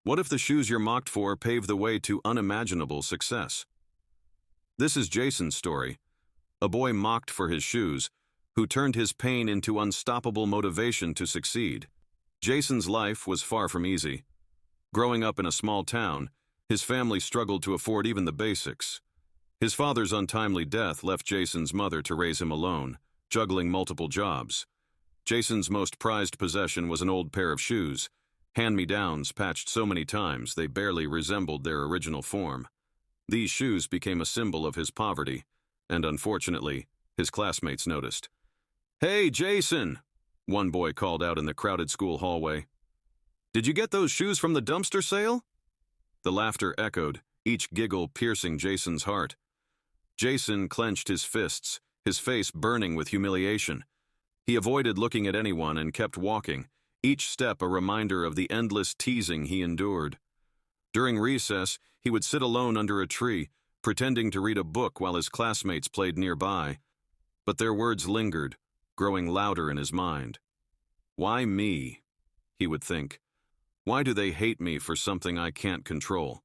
What if the shoes you're mocked for pave the way to unimaginable success? This is Jason's story, a boy mocked for his shoes, who turned his pain into unstoppable motivation to succeed. Jason's life was far from easy. Growing up in a small town, his family struggled to afford even the basics. His father's untimely death left Jason's mother to raise him alone, juggling multiple jobs. Jason's most prized possession was an old pair of shoes, hand-me-downs patched so many times they barely resembled their original form. These shoes became a symbol of his poverty, and unfortunately, his classmates noticed. "Hey, Jason!" one boy called out in the crowded school hallway. "Did you get those shoes from the dumpster sale?" The laughter echoed, each giggle piercing Jason's heart. Jason clenched his fists, his face burning with humiliation. He avoided looking at anyone and kept walking, each step a reminder of the endless teasing he endured. During recess, he would sit alone under a tree, pretending to read a book while his classmates played nearby. But their words lingered, growing louder in his mind. "Why me?" he would think. "Why do they hate me for something I can't control?"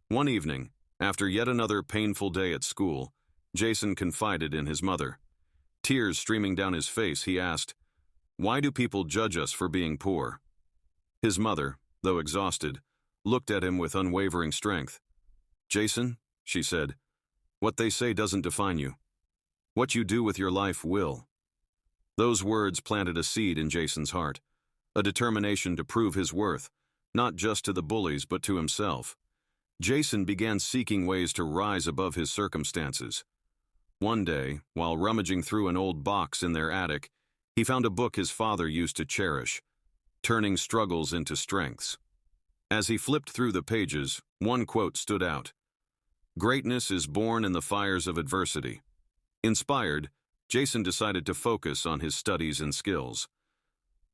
One evening, after yet another painful day at school, Jason confided in his mother. Tears streaming down his face, he asked, "Why do people judge us for being poor?" His mother, though exhausted, looked at him with unwavering strength. "Jason," she said, "what they say doesn't define you. What you do with your life will." Those words planted a seed in Jason's heart, a determination to prove his worth, not just to the bullies but to himself. Jason began seeking ways to rise above his circumstances. One day, while rummaging through an old box in their attic, he found a book his father used to cherish, Turning Struggles into Strengths. As he flipped through the pages, one quote stood out. "Greatness is born in the fires of adversity." Inspired, Jason decided to focus on his studies and skills.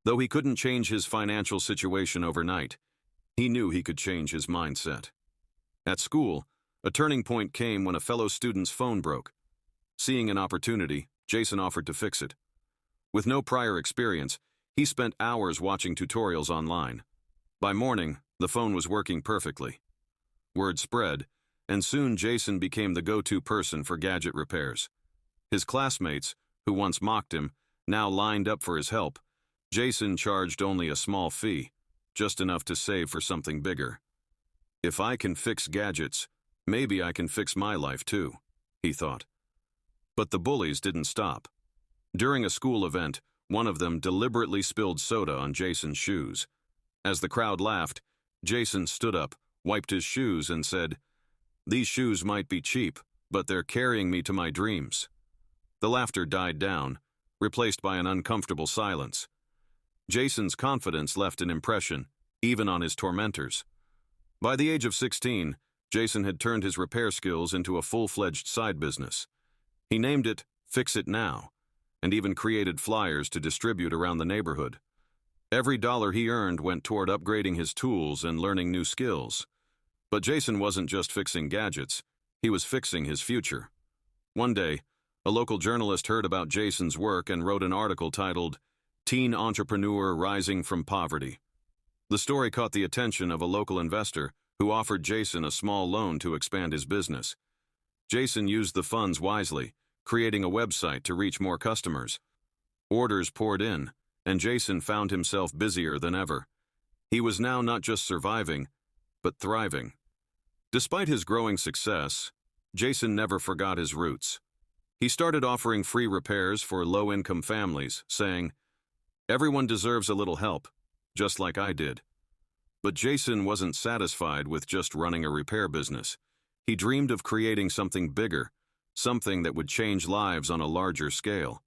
Though he couldn't change his financial situation overnight, he knew he could change his mindset. At school, a turning point came when a fellow student's phone broke. Seeing an opportunity, Jason offered to fix it. With no prior experience, he spent hours watching tutorials online. By morning, the phone was working perfectly. Word spread, and soon Jason became the go-to person for gadget repairs. His classmates, who once mocked him, now lined up for his help. Jason charged only a small fee, just enough to save for something bigger. "If I can fix gadgets, maybe I can fix my life too," he thought. But the bullies didn't stop. During a school event, one of them deliberately spilled soda on Jason's shoes. As the crowd laughed, Jason stood up, wiped his shoes, and said, "These shoes might be cheap, but they're carrying me to my dreams." The laughter died down, replaced by an uncomfortable silence. Jason's confidence left an impression, even on his tormentors. By the age of 16, Jason had turned his repair skills into a full-fledged side business. He named it Fix It Now, and even created flyers to distribute around the neighborhood. Every dollar he earned went toward upgrading his tools and learning new skills. But Jason wasn't just fixing gadgets, he was fixing his future. One day, a local journalist heard about Jason's work and wrote an article titled, "Teen Entrepreneur Rising from Poverty." The story caught the attention of a local investor who offered Jason a small loan to expand his business. Jason used the funds wisely, creating a website to reach more customers. Orders poured in, and Jason found himself busier than ever. He was now not just surviving, but thriving. Despite his growing success, Jason never forgot his roots. He started offering free repairs for low-income families, saying, "Everyone deserves a little help, just like I did." But Jason wasn't satisfied with just running a repair business. He dreamed of creating something bigger, something that would change lives on a larger scale.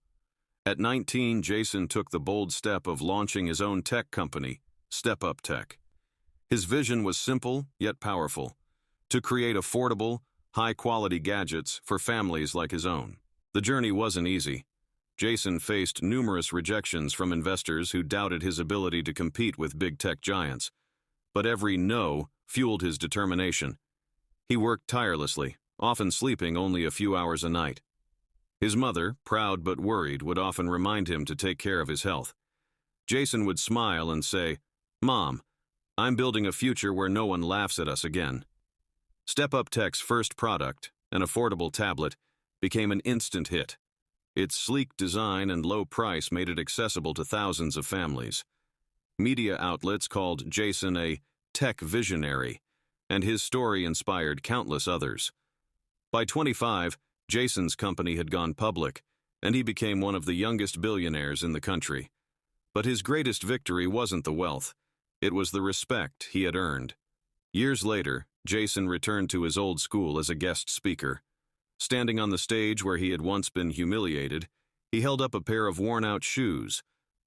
At 19, Jason took the bold step of launching his own tech company, StepUp Tech. His vision was simple yet powerful: to create affordable, high-quality gadgets for families like his own. The journey wasn't easy. Jason faced numerous rejections from investors who doubted his ability to compete with big tech giants. But every no fueled his determination. He worked tirelessly, often sleeping only a few hours a night. His mother, proud but worried, would often remind him to take care of his health. Jason would smile and say, "Mom, I'm building a future where no one laughs at us again. StepUp Tech's first product, an affordable tablet, became an instant hit. Its sleek design and low price made it accessible to thousands of families. Media outlets called Jason a tech visionary, and his story inspired countless others. By 25, Jason's company had gone public, and he became one of the youngest billionaires in the country. But his greatest victory wasn't the wealth. It was the respect he had earned. Years later, Jason returned to his old school as a guest speaker. Standing on the stage where he had once been humiliated, he held up a pair of worn-out shoes,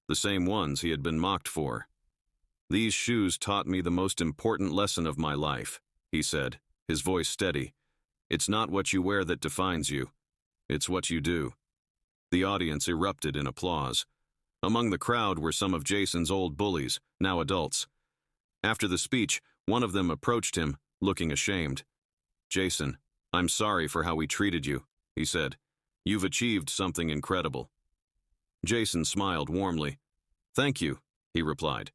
the same ones he had been mocked for. "These shoes taught me the most important lesson of my life," he said, his voice steady. "It's not what you wear that defines you. It's what you do." The audience erupted in applause. Among the crowd were some of Jason's old bullies, now adults. After the speech, one of them approached him, looking ashamed. "Jason, I'm sorry for how we treated you," he said. "You've achieved something incredible." Jason smiled warmly. "Thank you," he replied.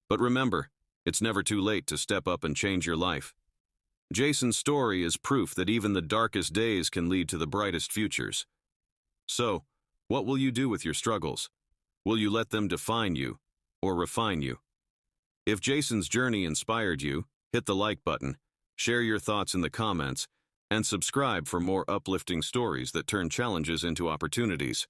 "But remember, it's never too late to step up and change your life." Jason's story is proof that even the darkest days can lead to the brightest futures. So, what will you do with your struggles? Will you let them define you or refine you? If Jason's journey inspired you, hit the like button, share your thoughts in the comments, and subscribe for more uplifting stories that turn challenges into opportunities.